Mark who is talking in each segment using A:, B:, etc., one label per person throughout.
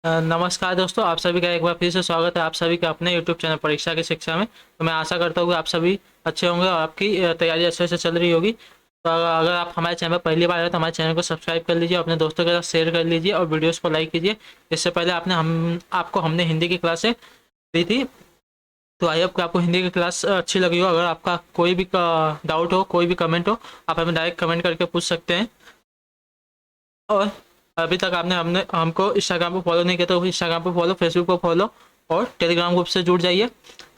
A: नमस्कार दोस्तों, आप सभी का एक बार फिर से स्वागत है आप सभी का अपने YouTube चैनल परीक्षा की शिक्षा में। तो मैं आशा करता हूँ कि आप सभी अच्छे होंगे और आपकी तैयारी अच्छे से चल रही होगी। तो अगर आप हमारे चैनल पर पहली बार आए तो हमारे चैनल को सब्सक्राइब कर लीजिए, अपने दोस्तों के साथ शेयर कर लीजिए और वीडियोज़ को लाइक कीजिए। इससे पहले हमने हिंदी की क्लासें दी थी, तो आई होप कि आपको हिंदी की क्लास अच्छी लगी हो। अगर आपका कोई भी डाउट हो, कोई भी कमेंट हो, आप हमें डायरेक्ट कमेंट करके पूछ सकते हैं। और अभी तक आपने हमने हमको इंस्टाग्राम पे फॉलो नहीं किया तो इंस्टाग्राम पे फॉलो, फेसबुक पे फॉलो और टेलीग्राम ग्रुप से जुड़ जाइए।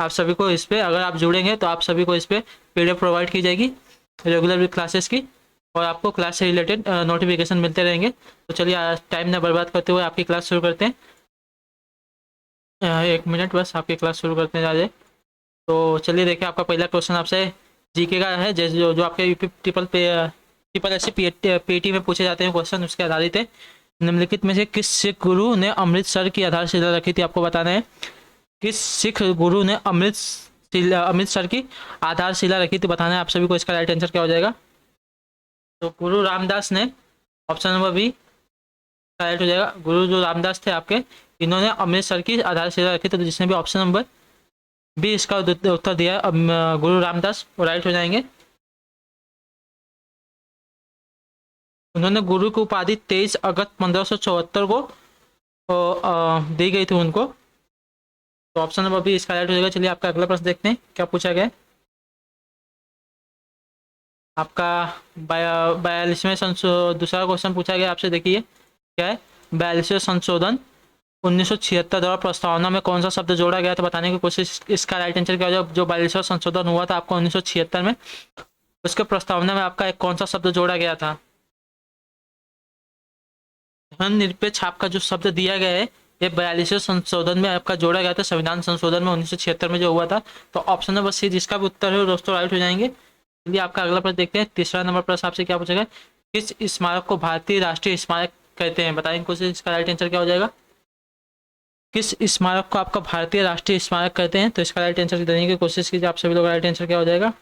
A: आप सभी को इस पे, अगर आप जुड़ेंगे तो आप सभी को इस पे पीडीएफ प्रोवाइड की जाएगी रेगुलर क्लासेस की, और आपको क्लास से रिलेटेड नोटिफिकेशन मिलते रहेंगे। तो चलिए टाइम ना बर्बाद करते हुए आपकी क्लास शुरू करते हैं। एक मिनट बस, आपकी क्लास शुरू करते जा रहे। तो चलिए देखिए, आपका पहला क्वेश्चन आपसे जीके का है, जैसे जो आपके यूपी ट्रिपल एस पीटी में पूछे जाते हैं क्वेश्चन, उसके आधारित है। निम्नलिखित में से किस सिख गुरु ने अमृतसर की आधारशिला रखी थी, आपको बताना है। किस सिख गुरु ने अमृतसर की आधारशिला रखी थी, बताना है आप सभी को। इसका राइट आंसर क्या हो जाएगा? तो गुरु रामदास ने, ऑप्शन नंबर बी राइट हो जाएगा। गुरु जो रामदास थे आपके, इन्होंने अमृतसर की आधारशिला रखी थी। तो जिसने भी ऑप्शन नंबर बी इसका उत्तर दिया है, गुरु रामदास, वो राइट हो जाएंगे। उन्होंने गुरु की उपाधि 23 अगस्त 1574 को दी गई थी उनको। तो ऑप्शन नंबर बी इसका राइट हो जाएगा। चलिए आपका अगला प्रश्न देखते हैं क्या पूछा गया है। आपका 42वें दूसरा क्वेश्चन पूछा गया आपसे, देखिए क्या है। 42वें संशोधन 1976 द्वारा प्रस्तावना में कौन सा शब्द जोड़ा गया था, बताने की कोशिश। इसका राइट आंसर क्या हो जाएगा? जो 42वां संशोधन हुआ था आपका 1976 में, उसके प्रस्तावना में आपका एक कौन सा शब्द जोड़ा गया था? धर्मनिरपेक्ष आपका जो शब्द दिया गया है, ये 42वें संशोधन में आपका जोड़ा गया था, संविधान संशोधन में 1976 में जो हुआ था। तो ऑप्शन नंबर सी जिसका भी उत्तर है दोस्तों राइट हो जाएंगे। चलिए आपका अगला प्रश्न देखते हैं। तीसरा नंबर प्रश्न आपसे क्या पूछा गया? किस स्मारक को भारतीय राष्ट्रीय स्मारक कहते हैं, बताएंगे कोशिश। इसका राइट आंसर क्या हो जाएगा? किस स्मारक को आपका भारतीय राष्ट्रीय स्मारक कहते हैं? तो इसका राइट आंसर देने की कोशिश कीजिए आप सभी लोग। राइट आंसर क्या हो जाएगा?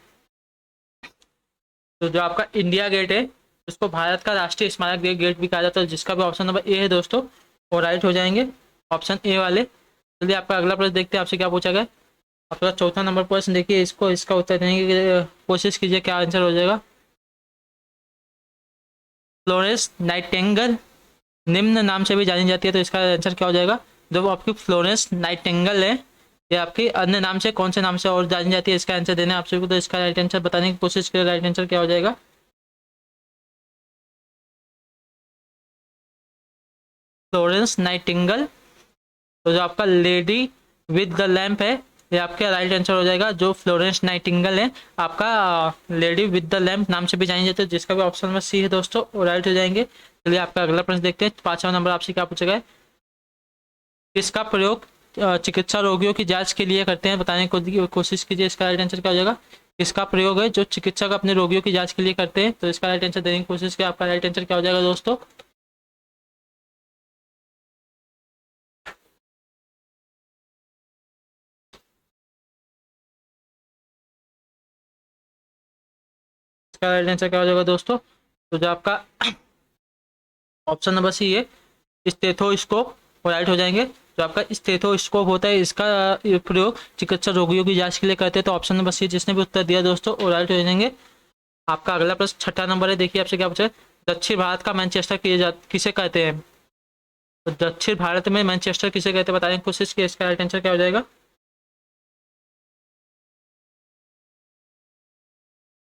A: तो जो आपका इंडिया गेट है, उसको भारत का राष्ट्रीय स्मारक गेट भी कहा जाता है, जिसका भी ऑप्शन नंबर ए है दोस्तों, वो राइट हो जाएंगे, ऑप्शन ए वाले। चलिए आपका अगला प्रश्न देखते हैं आपसे क्या पूछा गया। आपका चौथा नंबर प्रश्न देखिए, इसको इसका उत्तर देने की कोशिश कीजिए, क्या आंसर हो जाएगा। फ्लोरेंस नाइटिंगेल निम्न नाम से भी जानी जाती है, तो इसका आंसर क्या हो जाएगा? जो आपकी फ्लोरेंस नाइटिंगेल है, ये आपकी अन्य नाम से, कौन से नाम से और जानी जाती है, इसका आंसर देना है आप सभी को। तो इसका राइट आंसर बताने की कोशिश करें, राइट आंसर क्या हो जाएगा? Florence Nightingale. तो जो आपका लेडी विद द लैम्प है, ये आपका राइट आंसर हो जाएगा। जो फ्लोरेंस नाइटिंगेल है आपका लेडी विद द लैम्प नाम से भी जानी जाती है, जिसका भी ऑप्शन में सी है दोस्तों, वो राइट हो जाएंगे। चलिए आपका अगला प्रश्न देखते हैं। पांचवा नंबर आपसे क्या पूछा गया है? किसका प्रयोग चिकित्सा रोगियों की जांच के लिए करते हैं, बताने की कोशिश कीजिए। इसका राइट आंसर क्या हो जाएगा? किसका प्रयोग है जो चिकित्सक अपने रोगियों की जांच के लिए करते हैं? तो इसका राइट आंसर देने की कोशिश की। आपका राइट आंसर क्या हो जाएगा दोस्तों? इसका राइट आंसर क्या हो जाएगा दोस्तों? तो जो आपका ऑप्शन नंबर सी है, स्टेथोस्कोप, वो राइट हो जाएंगे। जो आपका स्टेथोस्कोप होता है, इसका प्रयोग चिकित्सा रोगियों की जांच के लिए करते हैं। तो ऑप्शन नंबर सी जिसने भी उत्तर दिया दोस्तों, वो राइट हो जाएंगे। आपका अगला प्रश्न छठा नंबर है, देखिए आपसे क्या पूछा है। दक्षिण भारत का मैनचेस्टर किसे कहते हैं? तो दक्षिण भारत में मैनचेस्टर किसे कहते हैं, बताने की कोशिश की। इसका राइट आंसर क्या हो जाएगा?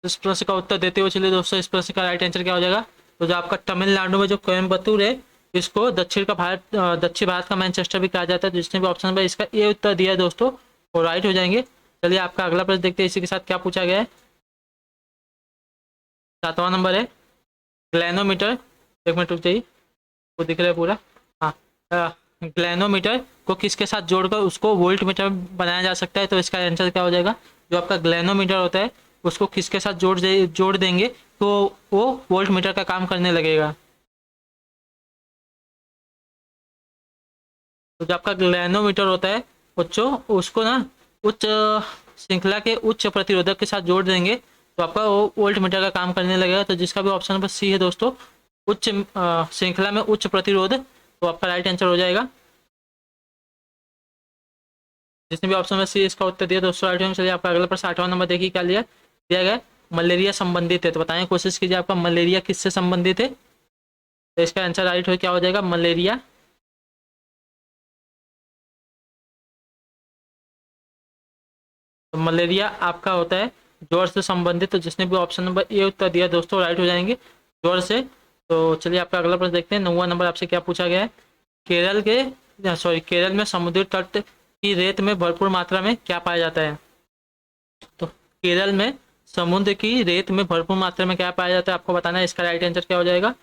A: इस प्रश्न का उत्तर देते हुए चलिए दोस्तों, इस प्रश्न का राइट आंसर क्या हो जाएगा? तो जो आपका तमिलनाडु में जो कोयम्बतूर है, इसको दक्षिण भारत का मैनचेस्टर भी कहा जाता है। तो जिसने भी ऑप्शन पर इसका ये उत्तर दिया है दोस्तों, वो राइट हो जाएंगे। चलिए आपका अगला प्रश्न देखते हैं, इसी के साथ क्या पूछा गया है। सातवां नंबर है ग्लैनोमीटर। एक मिनट रुक जाइए, वो दिख रहा है पूरा। हाँ, ग्लैनोमीटर को किसके साथ जोड़कर उसको वोल्ट मीटर बनाया जा सकता है? तो इसका आंसर क्या हो जाएगा? जो आपका ग्लैनोमीटर होता है, उसको किसके साथ जोड़ देंगे तो वो वोल्ट मीटर का काम करने लगेगा। तो जो आपका ग्लैनोमीटर होता है, बच्चों, उसको ना उच्च श्रृंखला के उच्च प्रतिरोधक के साथ जोड़ देंगे तो आपका वो वोल्ट मीटर का काम करने लगेगा। तो जिसका भी ऑप्शन नंबर सी है दोस्तों, उच्च श्रृंखला में उच्च प्रतिरोध, तो आपका राइट आंसर हो जाएगा। जिसने भी ऑप्शन नंबर सी इसका उत्तर दिया दोस्तों राइट हो जाएंगे। चलिए आपका अगला प्रश्न 8वां नंबर देखिए क्या लिया दिया गया, मलेरिया संबंधित है, तो बताएं कोशिश कीजिए आपका मलेरिया किससे संबंधित है। तो इसका आंसर राइट हो क्या हो जाएगा, मलेरिया। तो मलेरिया आपका होता है ज्वर से संबंधित, तो जिसने भी ऑप्शन नंबर ए उत्तर दिया दोस्तों राइट हो जाएंगे ज्वर से। तो चलिए आपका अगला प्रश्न देखते हैं। 9वां नंबर आपसे क्या पूछा गया है, केरल के केरल में समुद्री तट की रेत में भरपूर मात्रा में क्या पाया जाता है। तो केरल में समुद्र की रेत में भरपूर मात्रा में क्या पाया जाता है आपको बताना है। इसका राइट आंसर क्या हो जाएगा,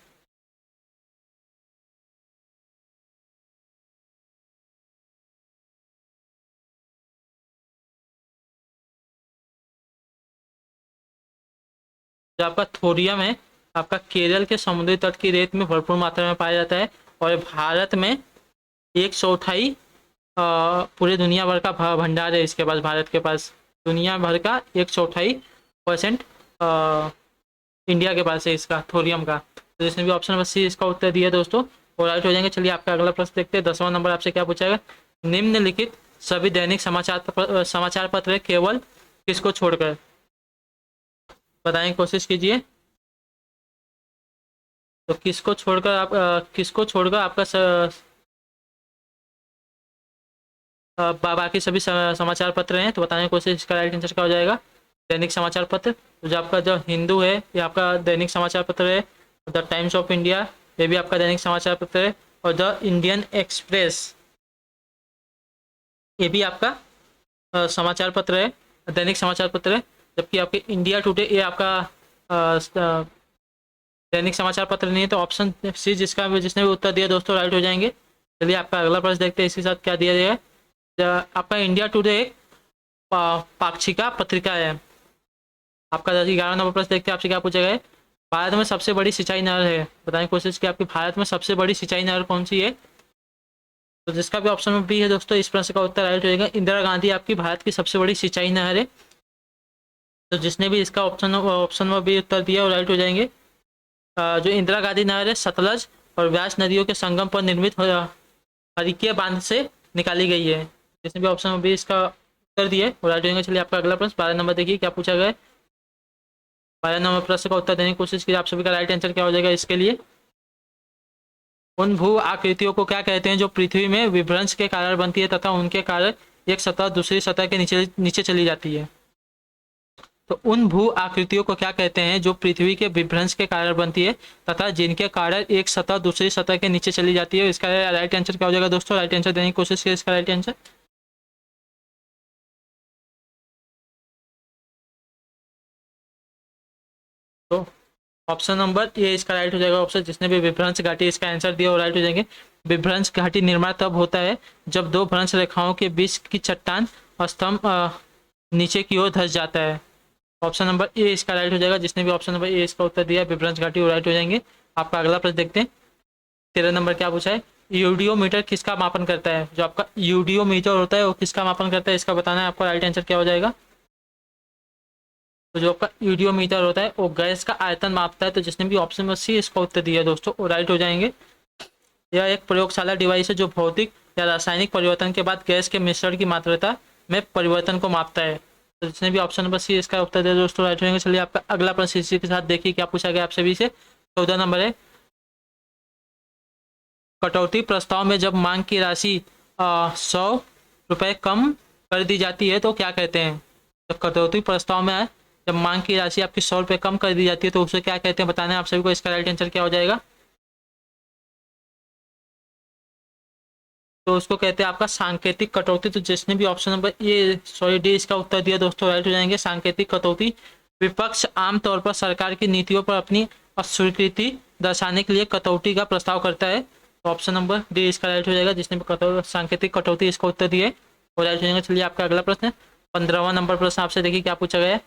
A: जो आपका थोरियम है आपका केरल के समुद्री तट की रेत में भरपूर मात्रा में पाया जाता है। और भारत में 1/4 पूरे दुनिया भर का भंडार है इसके पास, भारत के पास दुनिया भर का 1/4% इंडिया के पास है इसका थोरियम का। तो जिसने भी ऑप्शन नंबर सी इसका उत्तर दिया दोस्तों वो राइट हो जाएंगे। चलिए आपका अगला प्रश्न देखते हैं। 10वां नंबर आपसे क्या पूछा गया, निम्नलिखित सभी दैनिक समाचार पत्र केवल किसको छोड़कर, बताएं कोशिश कीजिए। तो किसको छोड़कर आपका बाकी सभी समाचार पत्र हैं, तो बताने की कोशिश, इसका राइट आंसर क्या हो जाएगा, दैनिक समाचार पत्र। तो जो आपका जो हिंदू है ये आपका दैनिक समाचार पत्र है, द टाइम्स ऑफ इंडिया ये भी आपका दैनिक समाचार पत्र है, और द इंडियन एक्सप्रेस ये भी आपका समाचार पत्र है, दैनिक समाचार पत्र है। जबकि आपके इंडिया टुडे ये आपका दैनिक समाचार पत्र नहीं है। तो ऑप्शन सी जिसने भी उत्तर दिया दोस्तों राइट हो जाएंगे। चलिए आपका अगला प्रश्न देखते हैं इसके साथ क्या दिया गया है। आपका इंडिया टुडे एक पाक्षिका पत्रिका है। आपका 11 नंबर प्रश्न देखते हैं आपसे क्या पूछा गया है, भारत में सबसे बड़ी सिंचाई नहर है, बताने की कोशिश की आपकी भारत में सबसे बड़ी सिंचाई नहर कौन सी है। तो जिसका भी ऑप्शन में बी है दोस्तों इस प्रश्न का उत्तर राइट हो जाएगा, इंदिरा गांधी आपकी भारत की सबसे बड़ी सिंचाई नहर है। तो जिसने भी इसका ऑप्शन में बी उत्तर दिया वो राइट हो जाएंगे। जो इंदिरा गांधी नहर है सतलज और व्यास नदियों के संगम पर निर्मित हरिकिया बांध से निकाली गई है। जिसने भी ऑप्शन में बी इसका उत्तर दिए वो राइट हो जाएंगे। चलिए आपका अगला प्रश्न 12 नंबर देखिए क्या पूछा गया है। 12 नंबर प्रश्न का उत्तर देने की कोशिश की, आप सभी का राइट आंसर क्या हो जाएगा इसके लिए, उन भू आकृतियों को क्या कहते हैं जो पृथ्वी में विभ्रंश के कारण बनती है तथा उनके कारण एक सतह दूसरी सतह के नीचे नीचे चली जाती है। तो उन भू आकृतियों को क्या कहते हैं जो पृथ्वी के विभ्रंश के कारण बनती है तथा जिनके कारण एक सतह दूसरी सतह के नीचे चली जाती है। इसका राइट आंसर क्या हो जाएगा दोस्तों, राइट आंसर देने की कोशिश की, इसका राइट आंसर तो ऑप्शन नंबर ये इसका राइट हो जाएगा ऑप्शन। जिसने भी विभ्रंश घाटी इसका आंसर दिया वो राइट हो जाएंगे। विभ्रंश घाटी निर्माण तब होता है जब दो भ्रंश रेखाओं के बीच की चट्टान स्तंभ नीचे की ओर धंस जाता है। ऑप्शन नंबर ए इसका राइट हो जाएगा। जिसने भी ऑप्शन नंबर ए इसका उत्तर दिया विभ्रंश घाटी वो राइट हो जाएंगे। आपका अगला प्रश्न देखते हैं। 13 नंबर क्या पूछा है, यूडियोमीटर किसका मापन करता है। जो आपका यूडियोमीटर होता है वो किसका मापन करता है इसका बताना है आपका राइट आंसर क्या हो जाएगा। तो जो आपका यूडियोमीटर होता है वो गैस का आयतन मापता है। तो जिसने भी ऑप्शन में सी इसका उत्तर दिया दोस्तों वो राइट हो जाएंगे। यह एक प्रयोगशाला डिवाइस है जो भौतिक या रासायनिक परिवर्तन के बाद गैस के मिश्रण की मात्रा में परिवर्तन को मापता है। तो जिसने भी ऑप्शन नंबर सी इसका उत्तर दिया दोस्तों राइट हो जाएंगे। चलिए आपका अगला प्रश्न इसी के साथ देखिए क्या पूछा गया आप सभी से। 14 नंबर है, कटौती प्रस्ताव में जब मांग की राशि 100 रुपये कम कर दी जाती है तो क्या कहते हैं। तो कटौती प्रस्ताव में जब मांग की राशि आपकी 100 रुपये कम कर दी जाती है तो उसे क्या कहते हैं बताना है आप सभी को। इसका राइट आंसर क्या हो जाएगा, तो उसको कहते हैं आपका सांकेतिक कटौती। तो जिसने भी ऑप्शन नंबर ये डी इसका उत्तर दिया दोस्तों राइट हो जाएंगे। सांकेतिक कटौती विपक्ष आमतौर पर सरकार की नीतियों पर अपनी अस्वीकृति दर्शाने के लिए कटौती का प्रस्ताव करता है। तो ऑप्शन नंबर डी इसका राइट हो जाएगा। जिसने भी सांकेतिक कटौती इसका उत्तर दिए वो राइट हो जाएगा। चलिए आपका अगला प्रश्न है 15वां नंबर प्रश्न आपसे देखिए क्या पूछा गया है।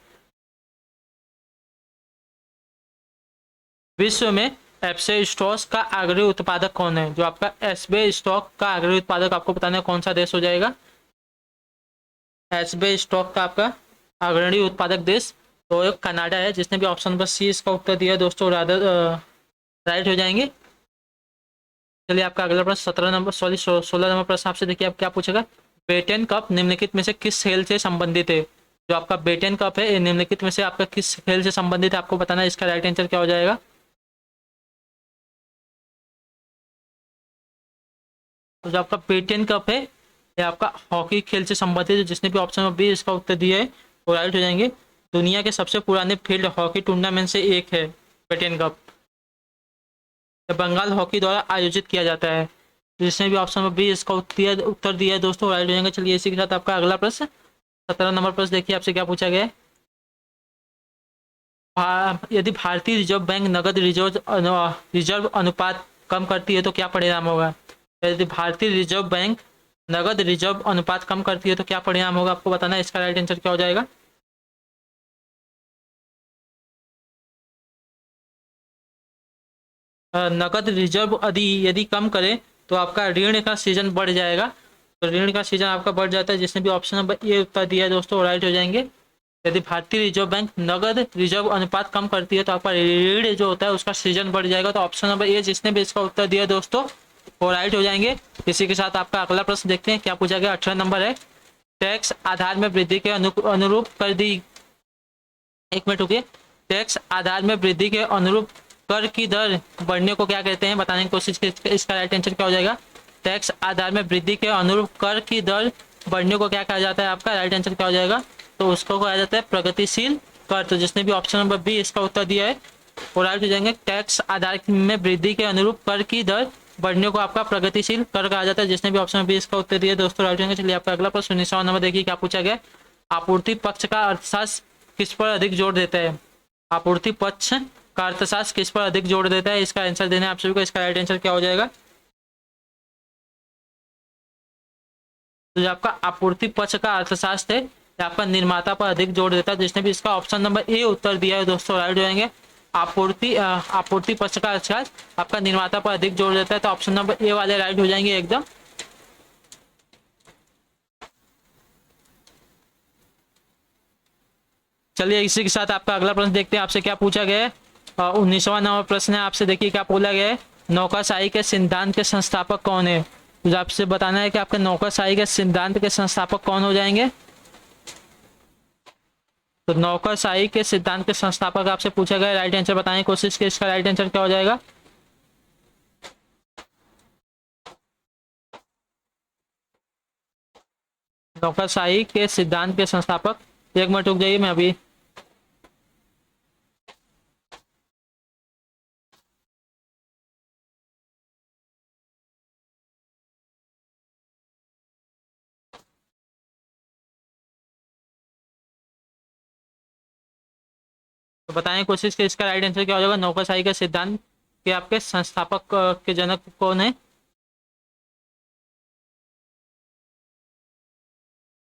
A: विश्व में एप्से स्टॉक का अग्रणी उत्पादक कौन है। जो आपका एसबे स्टॉक का अग्रणी उत्पादक आपको बताना है कौन सा देश हो जाएगा। एसबे स्टॉक का आपका अग्रणी उत्पादक देश तो कनाडा है। जिसने भी ऑप्शन नंबर सी इसका उत्तर दिया दोस्तों राइट हो जाएंगे। चलिए आपका अगला प्रश्न 16 नंबर प्रश्न आपसे देखिए आप क्या पूछेगा। बेटन कप निम्नलिखित में से किस खेल से संबंधित है? जो आपका बेटन कप है ये निम्नलिखित में से आपका किस खेल से संबंधित है आपको बताना है। इसका राइट आंसर क्या हो जाएगा? तो जो आपका बेटन कप है ये आपका हॉकी खेल से संबंधित है। जिसने भी ऑप्शन नंबर बी इसका उत्तर दिया है वो राइट हो जाएंगे। दुनिया के सबसे पुराने फील्ड हॉकी टूर्नामेंट से एक है बेटन कप। बंगाल हॉकी द्वारा आयोजित किया जाता है। जिसने भी ऑप्शन नंबर बी इसका उत्तर दिया है दोस्तों राइट हो जाएंगे। चलिए इसी के साथ आपका अगला प्रश्न 17 नंबर प्रश्न देखिए आपसे क्या पूछा गया है। यदि भारतीय रिजर्व बैंक नगद रिजर्व अनुपात कम करती है तो क्या परिणाम होगा? यदि भारतीय रिजर्व बैंक नगद रिजर्व अनुपात कम करती है तो क्या परिणाम होगा आपको बताना है। इसका राइट आंसर क्या हो जाएगा? नकद रिजर्व यदि कम करे तो आपका ऋण का सीजन बढ़ जाएगा। तो ऋण का सीजन आपका बढ़ जाता है। जिसने भी ऑप्शन नंबर ए उत्तर दिया है दोस्तों राइट हो जाएंगे। यदि भारतीय रिजर्व बैंक नगद रिजर्व अनुपात कम करती है तो आपका ऋण जो होता है उसका सीजन बढ़ जाएगा। तो ऑप्शन नंबर ए जिसने भी इसका उत्तर दिया दोस्तों वो राइट हो जाएंगे। इसी के साथ आपका अगला प्रश्न देखते हैं क्या पूछा गया। 18 नंबर है, टैक्स आधार में वृद्धि के अनुरूप कर दी। एक मिनट रुकिए। टैक्स आधार में वृद्धि के अनुरूप कर की दर बढ़ने को क्या कहते हैं बताने की कोशिश की। इसका राइट आंसर क्या हो जाएगा? टैक्स आधार में वृद्धि के अनुरूप कर की दर बढ़ने को क्या कहा जाता है? आपका राइट आंसर क्या हो जाएगा? तो उसको कहा जाता है प्रगतिशील कर। तो जिसने भी ऑप्शन नंबर बी इसका उत्तर दिया है वो राइट हो जाएंगे। टैक्स आधार में वृद्धि के अनुरूप कर की दर बढ़ने को आपका प्रगतिशील कर कहा जाता है। जिसने भी ऑप्शन नंबर बी इसका उत्तर दिया दोस्तों राइट हो जाएंगे। चलिए आपका अगला प्रश्न 19वां नंबर देखिए क्या पूछा गया। आपूर्ति पक्ष का अर्थशास्त्र किस पर अधिक जोर देता है? आपूर्ति पक्ष का अर्थशास्त्र किस पर अधिक जोर देता है? इसका आंसर देना है आप सभी को। इसका राइट आंसर क्या हो जाएगा? तो जो आपका आपूर्ति पक्ष का अर्थशास्त्र है ये आपका निर्माता पर अधिक जोर देता है। जिसने भी इसका ऑप्शन नंबर ए उत्तर दिया है दोस्तों राइट हो जाएंगे। आपूर्ति पक्ष का अर्थशास्त्र आपका निर्माता पर अधिक जोर देता है। तो ऑप्शन नंबर ए वाले राइट हो जाएंगे एकदम। चलिए इसी के साथ आपका अगला प्रश्न देखते हैं आपसे क्या पूछा गया है। 19वां नंबर प्रश्न है आपसे देखिए क्या बोला गया है। नौकरशाही के सिद्धांत के संस्थापक कौन है? तो आपसे बताना है कि आपके नौकरशाही के सिद्धांत के संस्थापक कौन हो जाएंगे। तो नौकरशाही के सिद्धांत के संस्थापक आपसे पूछा गया राइट आंसर बताने की कोशिश की। इसका राइट आंसर क्या हो जाएगा? नौकरशाही के सिद्धांत के संस्थापक, एक मिनट रुक जाइए मैं अभी तो बताने की कोशिश की। इसका राइट आंसर क्या हो जाएगा? नौकरशाही के सिद्धांत के आपके संस्थापक के जनक कौन है?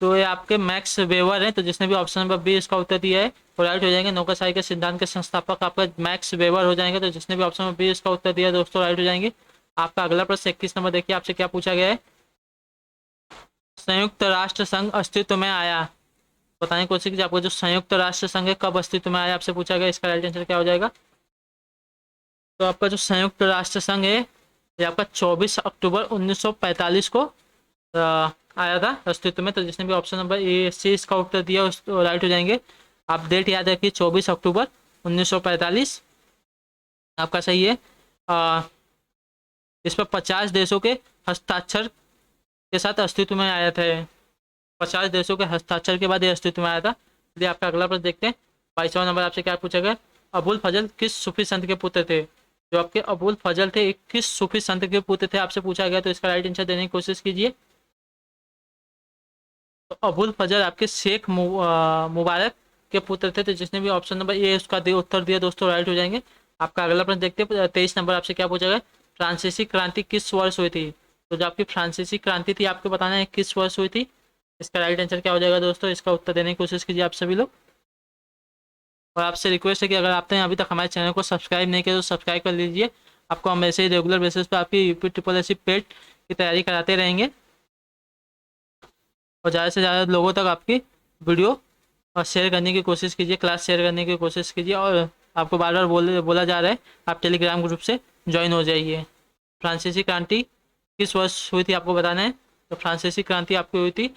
A: तो ये आपके मैक्स वेबर हैं। तो जिसने भी ऑप्शन नंबर बी इसका उत्तर दिया है वो राइट हो जाएंगे। नौकरशाही के सिद्धांत के संस्थापक आपका मैक्स वेबर हो जाएंगे। तो जिसने भी ऑप्शन नंबर बी इसका उत्तर दिया दोस्तों राइट हो जाएंगे। आपका अगला प्रश्न 21 नंबर देखिए आपसे क्या पूछा गया है। संयुक्त राष्ट्र संघ अस्तित्व में आया, बताने की कोशिश कीजिए। आपको जो संयुक्त राष्ट्र संघ है कब अस्तित्व में आया आपसे पूछा गया। इसका राइट आंसर क्या हो जाएगा? तो आपका जो संयुक्त राष्ट्र संघ है ये आपका 24 अक्टूबर 1945 को आया था अस्तित्व में। तो जिसने भी ऑप्शन नंबर ए सी इसका उत्तर दिया उस राइट हो जाएंगे। आप डेट याद रखिए 24 अक्टूबर 1945 आपका सही है। इस पर 50 देशों के हस्ताक्षर के साथ अस्तित्व में आया था। 50 देशों के हस्ताक्षर के बाद ये अस्तित्व में आया था। चलिए आपका अगला प्रश्न देखते हैं। 22वां नंबर आपसे क्या पूछा गया। अबुल फजल किस सूफी संत के पुत्र थे? जो आपके अबुल फजल थे किस सूफी संत के पुत्र थे आपसे पूछा गया। तो इसका राइट आंसर देने की कोशिश कीजिए। तो अबुल फजल आपके शेख मुबारक के पुत्र थे। तो जिसने भी ऑप्शन नंबर ए उसका उत्तर दिया दोस्तों राइट हो जाएंगे। आपका अगला प्रश्न देखते हैं। 23 नंबर आपसे क्या पूछा गया। फ्रांसीसी क्रांति किस वर्ष हुई थी? तो जो आपकी फ्रांसीसी क्रांति थी आपको बताना है किस वर्ष हुई थी। इसका राइट आंसर क्या हो जाएगा दोस्तों? इसका उत्तर देने की कोशिश कीजिए आप सभी लोग। और आपसे रिक्वेस्ट है कि अगर आपने अभी तक हमारे चैनल को सब्सक्राइब नहीं किया तो सब्सक्राइब कर लीजिए। आपको हम ऐसे ही रेगुलर बेसिस पर आपकी यूपी ट्रिपल एस सी पेट की तैयारी कराते रहेंगे और ज़्यादा से ज़्यादा लोगों तक आपकी वीडियो और शेयर करने की कोशिश कीजिए, क्लास शेयर करने की कोशिश कीजिए। और आपको बार बार बोला जा रहा है आप टेलीग्राम ग्रुप से ज्वाइन हो जाइए। फ्रांसीसी क्रांति किस वर्ष हुई थी आपको बताना है। तो फ्रांसीसी क्रांति आपकी हुई थी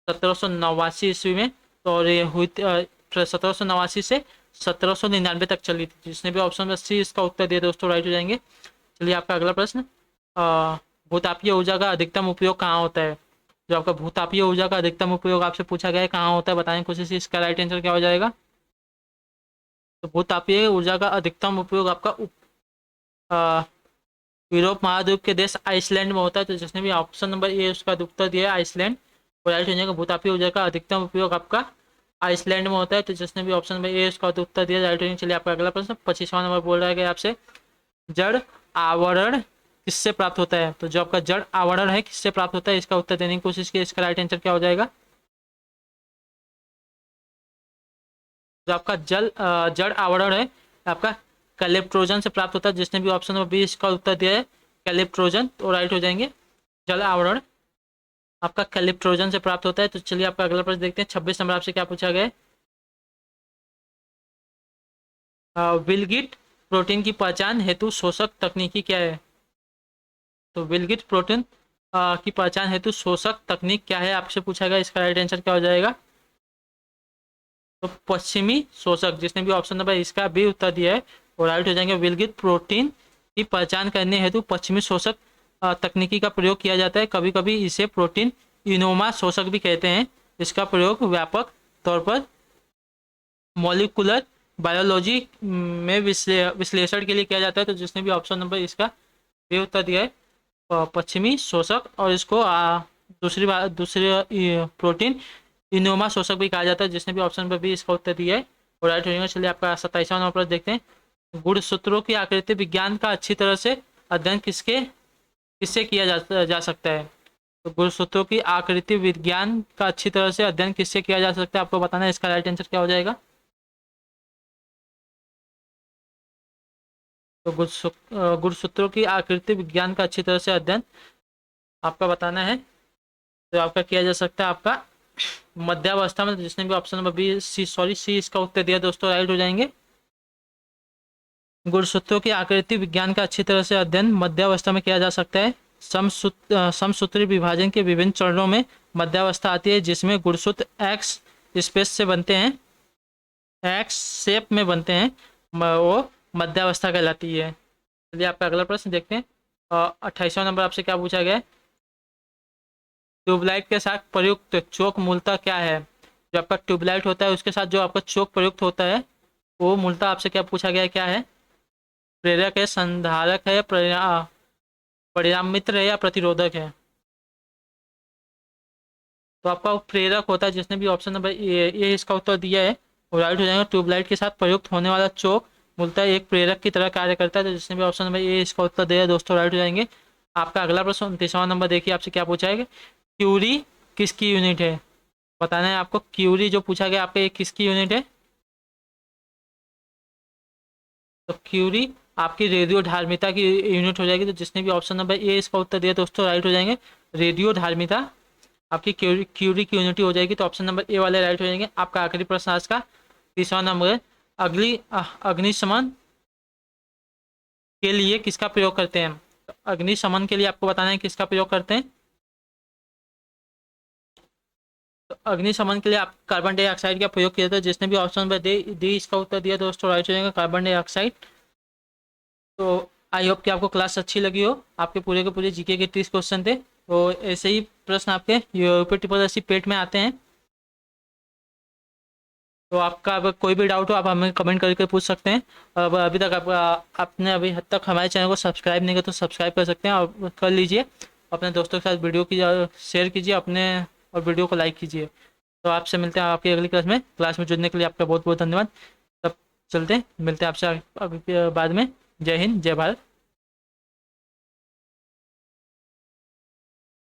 A: 1789 ईस्वी में। तो और ये हुई 1789 से 1799 तक चली थी। जिसने भी ऑप्शन नंबर सी इसका उत्तर दिया दोस्तों राइट हो जाएंगे। चलिए आपका अगला प्रश्न, भूतापीय ऊर्जा का अधिकतम उपयोग कहाँ होता है? जो आपका भूतापीय ऊर्जा का अधिकतम उपयोग आपसे पूछा गया है कहाँ होता है, बताने की कोशिश। इसका राइट आंसर क्या हो जाएगा? तो भूतापीय ऊर्जा का अधिकतम उपयोग आपका यूरोप महाद्वीप के देश आइसलैंड में होता है। तो जिसने भी ऑप्शन नंबर ए उसका उत्तर दिया है आइसलैंड, वो राइट हो जाएगा। भूतापीय ऊर्जा का अधिकतम उपयोग आपका आइसलैंड में होता है। तो जिसने भी ऑप्शन नंबर ए उसका उत्तर दिया राइट हो जाएगा। चलिए आपका अगला प्रश्न 25वां नंबर बोल रहा है आपसे, जड़ आवरण किससे प्राप्त होता है? तो जो आपका जड़ आवरण है किससे प्राप्त होता है, इसका उत्तर देने की कोशिश की। इसका राइट आंसर क्या हो जाएगा? जो आपका जड़ आवरण है आपका कैलिप्ट्रोजन से प्राप्त होता है। जिसने भी ऑप्शन नंबर बी इसका उत्तर दिया है कैलिप्ट्रोजन, तो राइट हो जाएंगे। जल आवरण आपका कैलिप्ट्रोजन से प्राप्त होता है। तो चलिए आपका अगला प्रश्न देखते हैं। 26 नंबर आपसे क्या पूछा गया है, विलगिट प्रोटीन की पहचान हेतु शोषक तकनीकी क्या है? तो विलगिट प्रोटीन की पहचान हेतु शोषक तकनीक क्या है आपसे पूछा गया। इसका राइट आंसर क्या हो जाएगा? तो पश्चिमी शोषक। जिसने भी ऑप्शन नंबर इसका भी उत्तर दिया है वो राइट हो जाएंगे। विलगित प्रोटीन की पहचान करने हेतु पश्चिमी शोषक तकनीकी का प्रयोग किया जाता है। कभी कभी इसे प्रोटीन इनोमा शोषक भी कहते हैं। इसका प्रयोग व्यापक तौर पर मॉलिक्यूलर बायोलॉजी में विश्लेषण के लिए किया जाता है। तो जिसने भी ऑप्शन नंबर इसका भी उत्तर दिया है पश्चिमी शोषक, और इसको दूसरी प्रोटीन इनोमा शोषक भी कहा जाता है। जिसने भी ऑप्शन नंबर बी इसका उत्तर दिया है और राइट हो जाएगा। चलिए आपका 27वां नंबर देखते हैं। गुणसूत्रों की आकृति विज्ञान का अच्छी तरह से अध्ययन किससे किया जा सकता है? तो गुणसूत्रों की आकृति विज्ञान का अच्छी तरह से अध्ययन किससे किया जा सकता है आपको बताना है। इसका राइट आंसर क्या हो जाएगा? तो गुणसूत्रों की आकृति विज्ञान का अच्छी तरह से अध्ययन आपका बताना है। तो आपका किया जा सकता है आपका मध्यावस्था में। जिसने भी ऑप्शन नंबर बी सी इसका उत्तर दिया दोस्तों राइट हो जाएंगे। गुणसूत्रों की आकृति विज्ञान का अच्छी तरह से अध्ययन मध्यावस्था में किया जा सकता है। समसूत्री विभाजन के विभिन्न चरणों में मध्यावस्था आती है, जिसमें गुणसूत्र एक्स स्पेस से बनते हैं, एक्स शेप में बनते हैं, वो मध्यावस्था कहलाती है। चलिए आपका अगला प्रश्न देखते हैं। 28वां नंबर आपसे क्या पूछा गया है, ट्यूबलाइट के साथ प्रयुक्त चोक मूलतः क्या है? जो आपका ट्यूबलाइट होता है उसके साथ जो आपका चोक प्रयुक्त होता है वो मूलतः आपसे क्या पूछा गया है, क्या है? प्रेरक है, संधारक है, परिणाम मित्र है या प्रतिरोधक है? तो आपका प्रेरक होता है। जिसने भी ऑप्शन नंबर ये इसका उत्तर दिया है वो राइट हो जाएगा। ट्यूबलाइट के साथ प्रयुक्त होने वाला चोक मूलतः एक प्रेरक की तरह कार्य करता है। तो जिसने भी ऑप्शन नंबर ए इसका उत्तर दिया है दोस्तों राइट हो जाएंगे। आपका अगला प्रश्न 29वां नंबर देखिए आपसे क्या पूछा है, क्यूरी किसकी यूनिट है? बताना है आपको। क्यूरी जो पूछा गया आपका ये किसकी यूनिट है? तो क्यूरी आपकी रेडियो धार्मिता की यूनिट हो जाएगी। तो जिसने भी ऑप्शन नंबर ए इसका उत्तर दिया दोस्तों राइट हो जाएंगे। रेडियो धार्मिता आपकी क्यूरी की यूनिट हो जाएगी। तो ऑप्शन नंबर ए वाले राइट हो जाएंगे। आपका आखिरी प्रश्न आज का 30वां नंबर है, अग्निशमन के लिए किसका प्रयोग करते हैं? तो अग्निशमन के लिए आपको बताना है किसका प्रयोग करते हैं। तो अग्निशमन के लिए आप कार्बन डाइऑक्साइड का प्रयोग किया था। जिसने भी ऑप्शन नंबर डी इसका उत्तर दिया दोस्तों राइट हो जाएगा, कार्बन डाइऑक्साइड। तो आई होप कि आपको क्लास अच्छी लगी हो। आपके पूरे के पूरे जीके के 30 क्वेश्चन थे। तो ऐसे ही प्रश्न आपके यूपीएससी पेट में आते हैं। तो आपका अगर कोई भी डाउट हो आप हमें कमेंट करके पूछ सकते हैं। अब अभी तक आपने अभी हद तक हमारे चैनल को सब्सक्राइब नहीं किया तो सब्सक्राइब कर सकते हैं और कर लीजिए। अपने दोस्तों के साथ वीडियो की शेयर कीजिए अपने, और वीडियो को लाइक कीजिए। तो आपसे मिलते हैं आपकी अगली क्लास में जुड़ने के लिए आपका बहुत बहुत धन्यवाद। तब चलते हैं, मिलते हैं आपसे बाद में। जय हिंद, जय भारत।